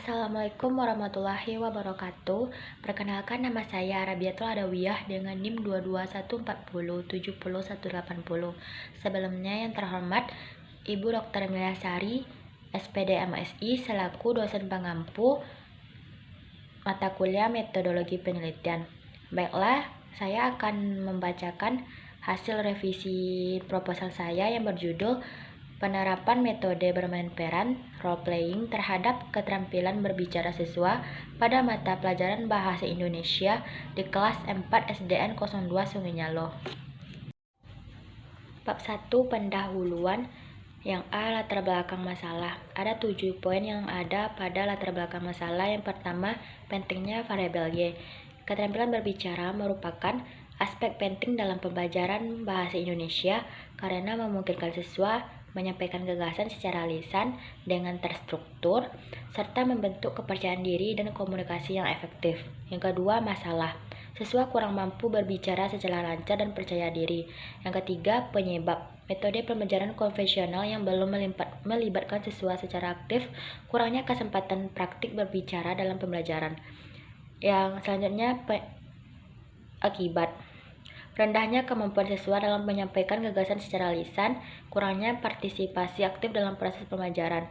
Assalamualaikum warahmatullahi wabarakatuh. Perkenalkan, nama saya Arabiatul Adawiyah dengan NIM 22140700180. Sebelumnya yang terhormat Ibu Dr. Emilia Sari, SPD MSI selaku dosen pengampu mata kuliah metodologi penelitian. Baiklah, saya akan membacakan hasil revisi proposal saya yang berjudul Penerapan metode bermain peran role-playing terhadap keterampilan berbicara siswa pada mata pelajaran Bahasa Indonesia di kelas 4 SDN 02 Sungai Nyalo. Bab 1 Pendahuluan. Yang A, latar belakang masalah. Ada 7 poin yang ada pada latar belakang masalah. Yang pertama, pentingnya variabel Y. Keterampilan berbicara merupakan aspek penting dalam pembelajaran bahasa Indonesia karena memungkinkan siswa menyampaikan gagasan secara lisan dengan terstruktur, serta membentuk kepercayaan diri dan komunikasi yang efektif. Yang kedua, masalah. Siswa kurang mampu berbicara secara lancar dan percaya diri. Yang ketiga, penyebab. Metode pembelajaran konvensional yang belum melibatkan siswa secara aktif, kurangnya kesempatan praktik berbicara dalam pembelajaran. Yang selanjutnya, akibat. Rendahnya kemampuan siswa dalam menyampaikan gagasan secara lisan, kurangnya partisipasi aktif dalam proses pembelajaran.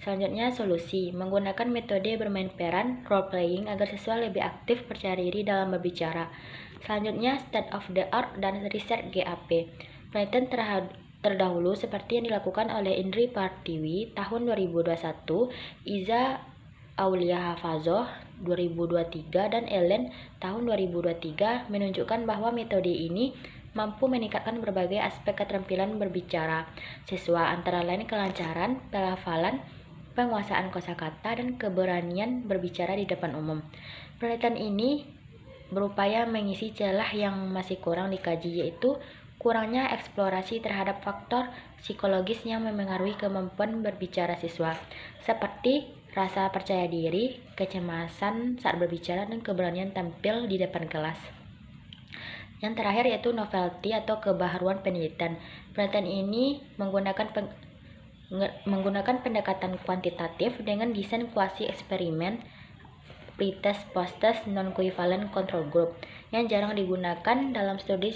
Selanjutnya, solusi. Menggunakan metode bermain peran, role-playing, agar siswa lebih aktif percaya diri dalam berbicara. Selanjutnya, state of the art dan riset GAP. Penelitian terdahulu seperti yang dilakukan oleh Indri Partiwi tahun 2021, Iza Aulia Hafazoh 2023 dan Ellen tahun 2023 menunjukkan bahwa metode ini mampu meningkatkan berbagai aspek keterampilan berbicara siswa, antara lain kelancaran pelafalan, penguasaan kosakata, dan keberanian berbicara di depan umum. Penelitian ini berupaya mengisi celah yang masih kurang dikaji, yaitu kurangnya eksplorasi terhadap faktor psikologis yang memengaruhi kemampuan berbicara siswa, seperti rasa percaya diri, kecemasan saat berbicara, dan keberanian tampil di depan kelas. Yang terakhir yaitu novelty atau kebaharuan penelitian. Penelitian ini menggunakan pendekatan kuantitatif dengan desain kuasi eksperimen, pretest, post-test, non-equivalent control group yang jarang digunakan dalam studi.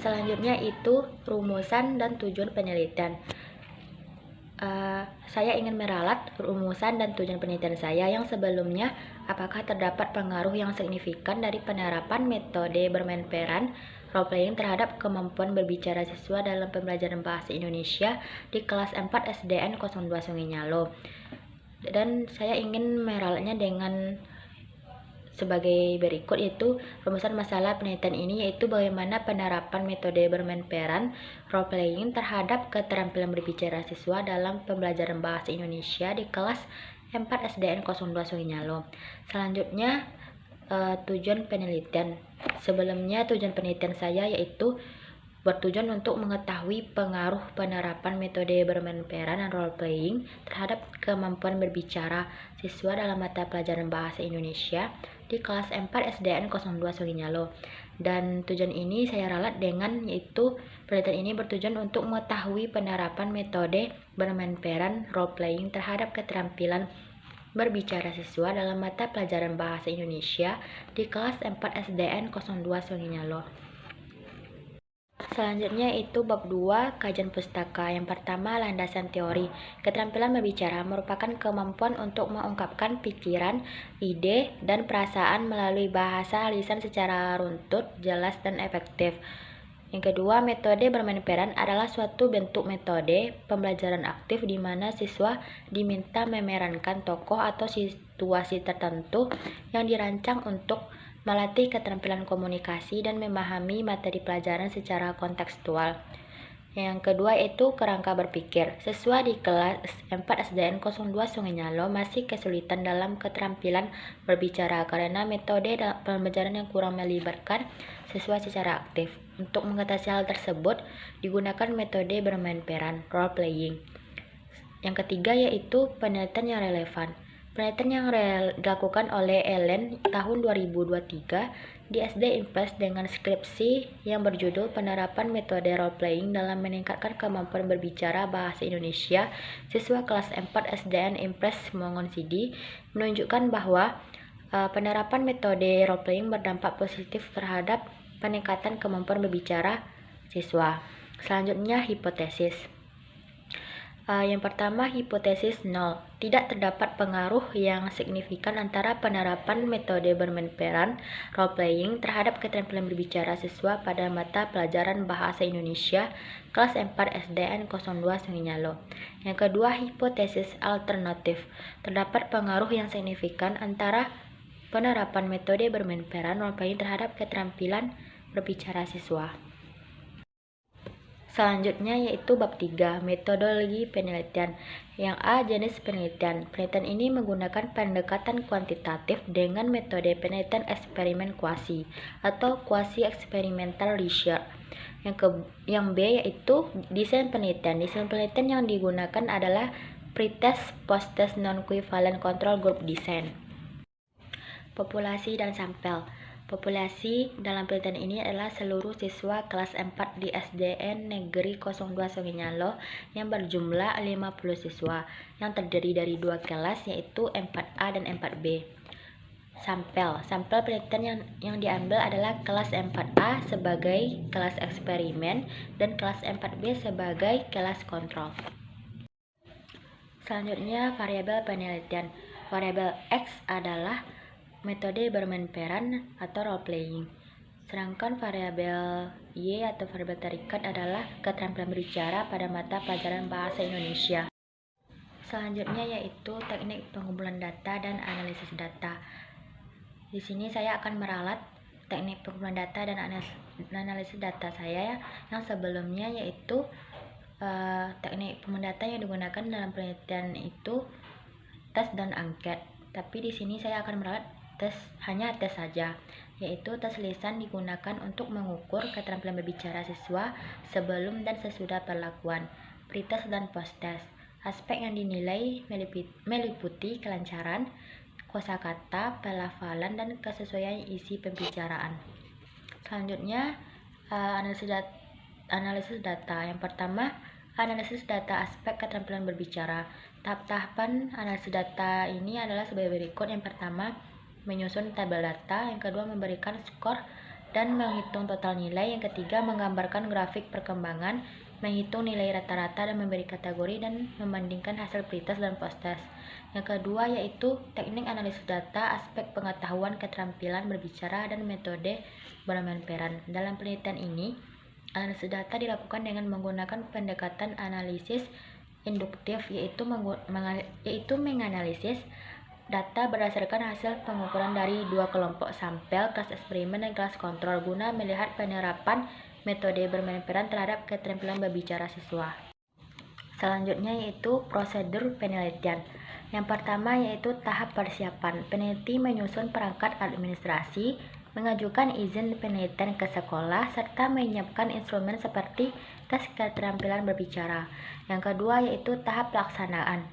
Selanjutnya itu rumusan dan tujuan penelitian. Saya ingin meralat rumusan dan tujuan penelitian saya yang sebelumnya. Apakah terdapat pengaruh yang signifikan dari penerapan metode bermain peran role-playing terhadap kemampuan berbicara siswa dalam pembelajaran bahasa Indonesia di kelas 4 SDN 02 Sungai Nyalo? Dan saya ingin meralatnya dengan sebagai berikut, yaitu rumusan masalah penelitian ini yaitu bagaimana penerapan metode bermain peran role-playing terhadap keterampilan berbicara siswa dalam pembelajaran bahasa Indonesia di kelas 4 SDN 02 Sungai Nyalo. Selanjutnya, tujuan penelitian. Sebelumnya, tujuan penelitian saya yaitu bertujuan untuk mengetahui pengaruh penerapan metode bermain peran dan role-playing terhadap kemampuan berbicara siswa dalam mata pelajaran bahasa Indonesia di kelas 4 SDN 02 Sungai Nyalo. Dan tujuan ini saya ralat dengan yaitu penelitian ini bertujuan untuk mengetahui penerapan metode bermain peran role-playing terhadap keterampilan berbicara siswa dalam mata pelajaran bahasa Indonesia di kelas 4 SDN 02 Sungai Nyalo. Selanjutnya itu bab 2 kajian pustaka. Yang pertama, landasan teori. Keterampilan berbicara merupakan kemampuan untuk mengungkapkan pikiran, ide, dan perasaan melalui bahasa lisan secara runtut, jelas, dan efektif. Yang kedua, metode bermain peran adalah suatu bentuk metode pembelajaran aktif di mana siswa diminta memerankan tokoh atau situasi tertentu yang dirancang untuk melatih keterampilan komunikasi dan memahami materi pelajaran secara kontekstual. Yang kedua itu kerangka berpikir. Siswa di kelas 4 SDN 02 Sungai Nyalo masih kesulitan dalam keterampilan berbicara karena metode pembelajaran yang kurang melibatkan siswa secara aktif. Untuk mengatasi hal tersebut, digunakan metode bermain peran, role playing. Yang ketiga yaitu penelitian yang relevan. Penelitian yang dilakukan oleh Ellen tahun 2023 di SD Impres dengan skripsi yang berjudul Penerapan Metode Role-Playing dalam Meningkatkan Kemampuan Berbicara Bahasa Indonesia Siswa Kelas 4 SDN Impres Mongon Sidi menunjukkan bahwa penerapan metode role-playing berdampak positif terhadap peningkatan kemampuan berbicara siswa. Selanjutnya, hipotesis. Yang pertama, hipotesis 0. Tidak terdapat pengaruh yang signifikan antara penerapan metode bermain peran role-playing terhadap keterampilan berbicara siswa pada mata pelajaran Bahasa Indonesia kelas 4 SDN 02 Sunginyalo. Yang kedua, hipotesis alternatif. Terdapat pengaruh yang signifikan antara penerapan metode bermain peran role-playing terhadap keterampilan berbicara siswa. Selanjutnya yaitu bab 3, metodologi penelitian. Yang A, jenis penelitian. Penelitian ini menggunakan pendekatan kuantitatif dengan metode penelitian eksperimen kuasi atau quasi experimental research. Yang B yaitu desain penelitian. Desain penelitian yang digunakan adalah pretest, post-test, non-equivalent control group design. Populasi dan sampel. Populasi dalam penelitian ini adalah seluruh siswa kelas 4 di SDN Negeri 02 Sunginyalo yang berjumlah 50 siswa yang terdiri dari dua kelas yaitu 4A dan 4B. Sampel penelitian yang diambil adalah kelas 4A sebagai kelas eksperimen dan kelas 4B sebagai kelas kontrol. Selanjutnya, variabel penelitian. Variabel X adalah metode bermain peran atau role-playing. Sedangkan variabel Y atau variabel terikat adalah keterampilan berbicara pada mata pelajaran Bahasa Indonesia. Selanjutnya yaitu teknik pengumpulan data dan analisis data. Di sini saya akan meralat teknik pengumpulan data dan analisis data saya yang sebelumnya yaitu teknik pengumpulan data yang digunakan dalam penelitian itu tes dan angket. Tapi di sini saya akan meralat hanya tes saja, yaitu tes lisan digunakan untuk mengukur keterampilan berbicara siswa sebelum dan sesudah perlakuan, pretest dan post-test. Aspek yang dinilai meliputi kelancaran kosakata, pelafalan, dan kesesuaian isi pembicaraan. Selanjutnya, analisis data. Yang pertama, analisis data aspek keterampilan berbicara. Tahap-tahapan analisis data ini adalah sebagai berikut. Yang pertama, menyusun tabel data. Yang kedua, memberikan skor dan menghitung total nilai. Yang ketiga, menggambarkan grafik perkembangan, menghitung nilai rata-rata dan memberi kategori dan membandingkan hasil pretest dan post-test. Yang kedua yaitu teknik analisis data, aspek pengetahuan keterampilan berbicara dan metode bermain peran. Dalam penelitian ini, analisis data dilakukan dengan menggunakan pendekatan analisis induktif, yaitu menganalisis data berdasarkan hasil pengukuran dari dua kelompok sampel, kelas eksperimen dan kelas kontrol, guna melihat penerapan metode bermain peran terhadap keterampilan berbicara siswa. Selanjutnya yaitu prosedur penelitian. Yang pertama yaitu tahap persiapan. Peneliti menyusun perangkat administrasi, mengajukan izin penelitian ke sekolah, serta menyiapkan instrumen seperti tes keterampilan berbicara. Yang kedua yaitu tahap pelaksanaan.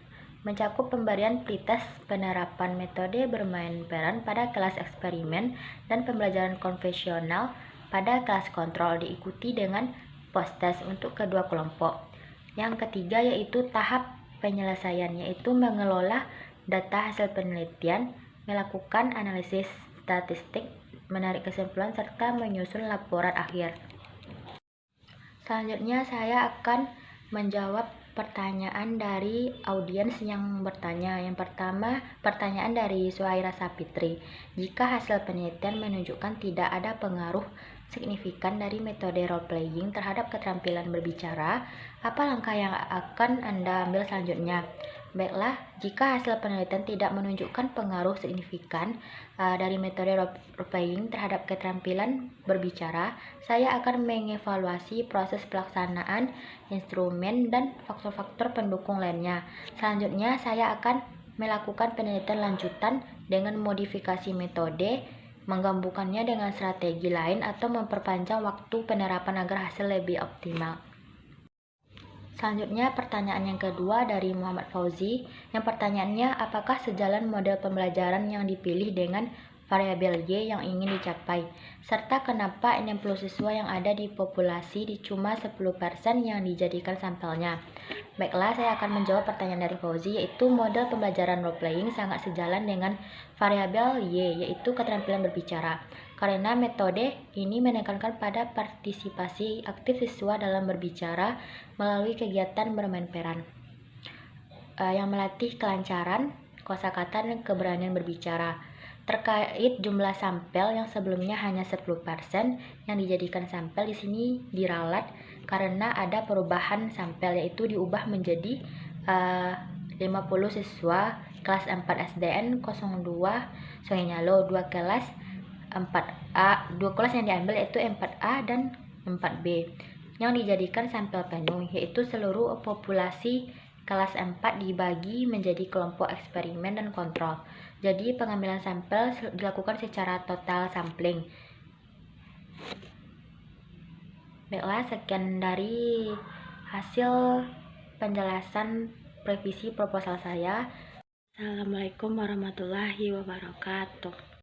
Mencakup pemberian pretest penerapan metode bermain peran pada kelas eksperimen dan pembelajaran konvensional pada kelas kontrol, diikuti dengan post-test untuk kedua kelompok. Yang ketiga yaitu tahap penyelesaian, yaitu mengelola data hasil penelitian, melakukan analisis statistik, menarik kesimpulan, serta menyusun laporan akhir. Selanjutnya saya akan menjawab pertanyaan dari audiens yang bertanya. Yang pertama, pertanyaan dari Suhaira Sapitri. Jika hasil penelitian menunjukkan tidak ada pengaruh signifikan dari metode role-playing terhadap keterampilan berbicara, apa langkah yang akan Anda ambil selanjutnya? Baiklah, jika hasil penelitian tidak menunjukkan pengaruh signifikan dari metode role-playing terhadap keterampilan berbicara, saya akan mengevaluasi proses pelaksanaan, instrumen, dan faktor-faktor pendukung lainnya. Selanjutnya, saya akan melakukan penelitian lanjutan dengan modifikasi metode, menggabungkannya dengan strategi lain, atau memperpanjang waktu penerapan agar hasil lebih optimal. Selanjutnya pertanyaan yang kedua dari Muhammad Fauzi. Yang pertanyaannya, apakah sejalan model pembelajaran yang dipilih dengan variabel Y yang ingin dicapai? Serta kenapa 60 siswa yang ada di populasi di cuma 10% yang dijadikan sampelnya? Baiklah, saya akan menjawab pertanyaan dari Fauzi, yaitu model pembelajaran role playing sangat sejalan dengan variabel Y, yaitu keterampilan berbicara. Karena metode ini menekankan pada partisipasi aktif siswa dalam berbicara melalui kegiatan bermain peran yang melatih kelancaran, kosakata, dan keberanian berbicara. Terkait jumlah sampel yang sebelumnya hanya 10% yang dijadikan sampel, di sini diralat karena ada perubahan sampel, yaitu diubah menjadi 50 siswa kelas 4 SDN 02 Sungai Nyalo, 2 kelas 4A, 2 kelas yang diambil yaitu 4A dan 4B yang dijadikan sampel penuh, yaitu seluruh populasi kelas 4 dibagi menjadi kelompok eksperimen dan kontrol. Jadi pengambilan sampel dilakukan secara total sampling. Baiklah, sekian dari hasil penjelasan revisi proposal saya. Assalamualaikum warahmatullahi wabarakatuh.